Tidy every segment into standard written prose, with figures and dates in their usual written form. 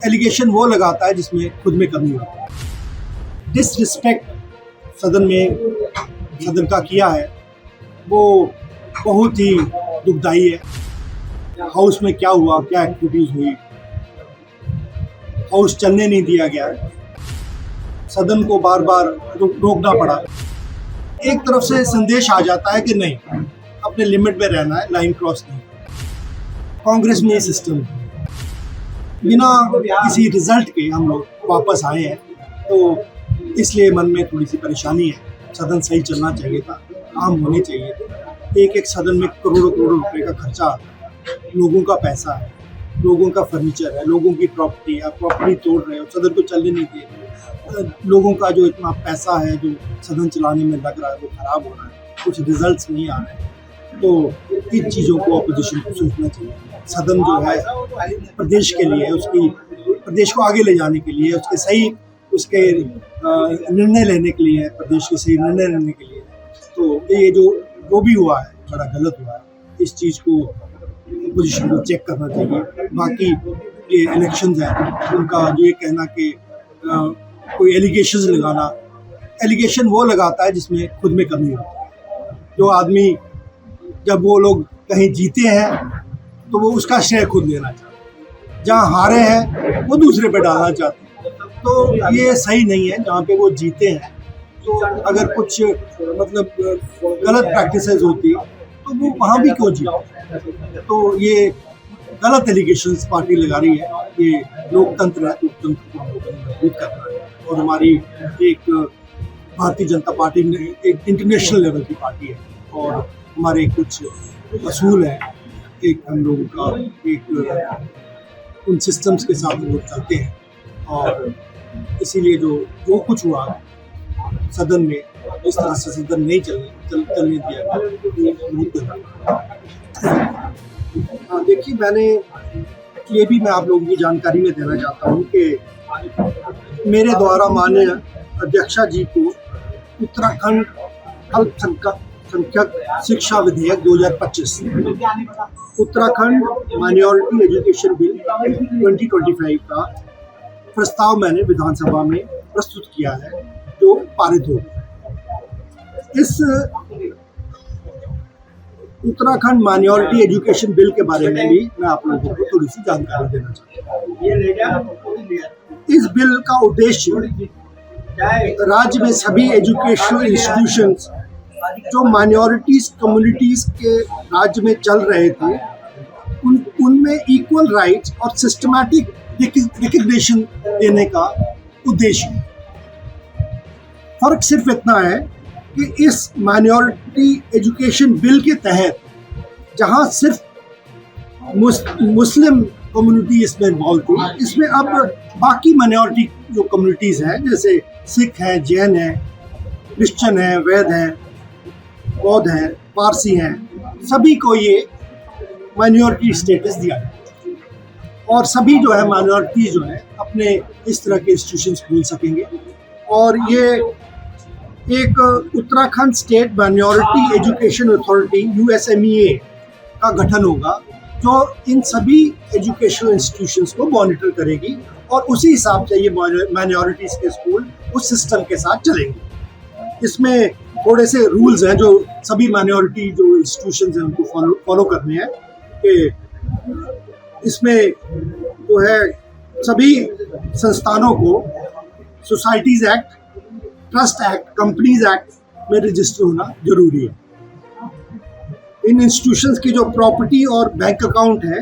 Allegation वो लगाता है जिसमें खुद में कमी होती है। डिसरिस्पेक्ट सदन का किया है वो बहुत ही दुखदाई है। हाउस में क्या हुआ, क्या एक्टिविटीज हुई, हाउस चलने नहीं दिया गया, सदन को बार बार रोकना पड़ा। एक तरफ से संदेश आ जाता है कि नहीं, अपने लिमिट में रहना है, लाइन क्रॉस नहीं। कांग्रेस में ये सिस्टम है। बिना किसी रिजल्ट के हम लोग वापस आए हैं, तो इसलिए मन में थोड़ी सी परेशानी है। सदन सही चलना चाहिए था, काम होने चाहिए थे। एक एक सदन में करोड़ों करोड़ों रुपए का खर्चा आता है, लोगों का पैसा है, लोगों का फर्नीचर है, लोगों की प्रॉपर्टी है, प्रॉपर्टी तोड़ रहे हो, सदन को चलने नहीं दे रहे। लोगों का जो इतना पैसा है जो सदन चलाने में लग रहा है वो खराब हो रहा है, कुछ रिजल्ट्स नहीं आ रहे हैं। तो इन चीज़ों को अपोजिशन को सोचना चाहिए। सदन जो है प्रदेश के लिए, उसकी प्रदेश को आगे ले जाने के लिए, उसके निर्णय लेने के लिए, प्रदेश के सही निर्णय लेने के लिए। तो ये जो भी हुआ है बड़ा गलत हुआ है। इस चीज़ को अपोजिशन को चेक करना चाहिए। बाकी ये इलेक्शंस हैं, उनका ये कहना कि कोई एलिगेशंस लगाना, एलिगेशन वो लगाता है जिसमें खुद में कमी होती है। जो आदमी जब वो लोग कहीं जीते हैं तो वो उसका श्रेय खुद लेना चाहते हैं, जहाँ हारे हैं वो दूसरे पे डालना चाहते हैं। तो ये सही नहीं है। जहाँ पे वो जीते हैं तो अगर कुछ मतलब गलत प्रैक्टिसेस होती तो वो वहाँ भी क्यों जीते। तो ये गलत एलिगेशंस पार्टी लगा रही है। ये लोकतंत्र है, लोकतंत्र को मजबूत करना है। और हमारी एक भारतीय जनता पार्टी ने एक इंटरनेशनल लेवल की पार्टी है और हमारे कुछ असूल है, एक हम लोगों का एक उन सिस्टम्स के साथ हम लोग चलते हैं। और इसीलिए जो कुछ हुआ सदन में, इस तरह से सदन नहीं चलने दिया। हाँ, देखिए, मैं आप लोगों की जानकारी में देना चाहता हूँ कि मेरे द्वारा माननीय अध्यक्षा जी को उत्तराखंड अल्पसंख्यक शिक्षा विधेयक 2025, उत्तराखंड माइनॉरिटी एजुकेशन बिल 2025 का प्रस्ताव मैंने विधानसभा में प्रस्तुत किया है, जो पारित हो गया। इस उत्तराखंड माइनॉरिटी एजुकेशन बिल के बारे में भी मैं आप लोगों को थोड़ी सी जानकारी देना चाहता हूँ। इस बिल का उद्देश्य राज्य में सभी एजुकेशनल इंस्टीट्यूशंस जो माइनॉरिटीज कम्युनिटीज के राज्य में चल रहे थे, उनमें इक्वल राइट्स और सिस्टमैटिक रिकग्निशन देने का उद्देश्य। फर्क सिर्फ इतना है कि इस माइनॉरिटी एजुकेशन बिल के तहत जहां सिर्फ मुस्लिम कम्युनिटी इसमें इन्वॉल्व थी, इसमें अब बाकी माइनॉरिटी जो कम्युनिटीज़ हैं, जैसे सिख हैं, जैन हैं, क्रिश्चियन हैं, वैद हैं, बौद्ध हैं, पारसी हैं, सभी को ये माइनॉरिटी स्टेटस दिया है। और सभी जो है माइनॉरिटी जो है अपने इस तरह के इंस्टीट्यूशंस खोल सकेंगे। और ये एक Uttarakhand state minority education authority USMEA का गठन होगा, जो इन सभी एजुकेशनल इंस्टीट्यूशंस को मॉनिटर करेगी और उसी हिसाब से ये माइनॉरिटीज़ के स्कूल उस सिस्टम के साथ चलेंगे। इसमें थोड़े से रूल्स हैं जो सभी माइनॉरिटी जो इंस्टीट्यूशंस हैं उनको फॉलो करने हैं। कि इसमें जो है सभी संस्थानों को societies act, trust act, companies act में रजिस्टर होना जरूरी है। इन इंस्टीट्यूशंस की जो प्रॉपर्टी और बैंक अकाउंट है,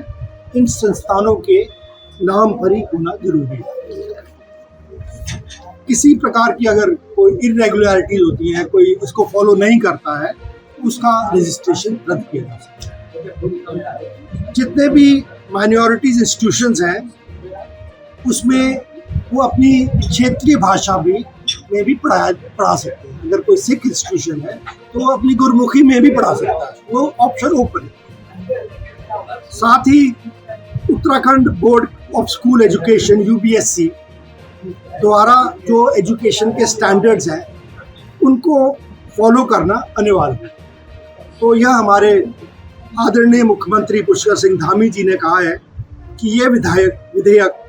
इन संस्थानों के नाम पर ही होना जरूरी है। किसी प्रकार की अगर कोई इरेगुलरिटीज होती हैं, कोई इसको फॉलो नहीं करता है, उसका रजिस्ट्रेशन रद्द किया जा सकता है। जितने भी माइनॉरिटीज इंस्टीट्यूशंस हैं उसमें वो अपनी क्षेत्रीय भाषा में भी पढ़ा सकते हैं। अगर कोई सिख इंस्टीट्यूशन है तो वो अपनी गुरमुखी में भी पढ़ा सकता है, वो ऑप्शन ओपन है। साथ ही Uttarakhand board of school education UBSC द्वारा जो एजुकेशन के स्टैंडर्ड्स हैं उनको फॉलो करना अनिवार्य है। तो यह हमारे आदरणीय मुख्यमंत्री पुष्कर सिंह धामी जी ने कहा है कि ये विधेयक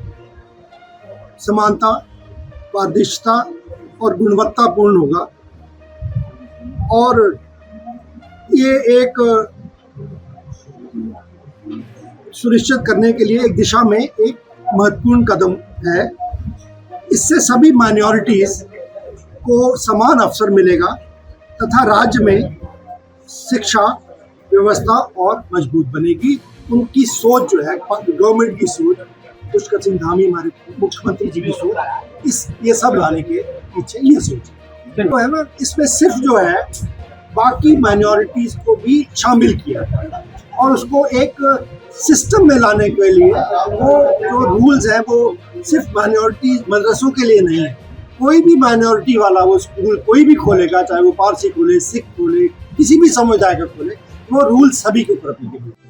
समानता, पारदर्शिता और गुणवत्तापूर्ण होगा। और ये एक सुनिश्चित करने के लिए एक दिशा में एक महत्वपूर्ण कदम है। इससे सभी माइनॉरिटीज़ को समान अवसर मिलेगा तथा राज्य में शिक्षा व्यवस्था और मजबूत बनेगी। उनकी सोच जो है, गवर्नमेंट की सोच, पुष्कर सिंह धामी हमारे मुख्यमंत्री जी की सोच, ये सब लाने के पीछे ये सोच तो है ना। इसमें सिर्फ जो है बाकी माइनॉरिटीज़ को भी शामिल किया और उसको एक सिस्टम में लाने के लिए वो जो रूल्स हैं वो सिर्फ माइनॉरिटी मदरसों के लिए नहीं है। कोई भी माइनॉरिटी वाला वो स्कूल कोई भी खोलेगा, चाहे वो पारसी खोले, सिख खोले, किसी भी समुदाय का खोले, वो रूल सभी के ऊपर अप्लीकेबल है।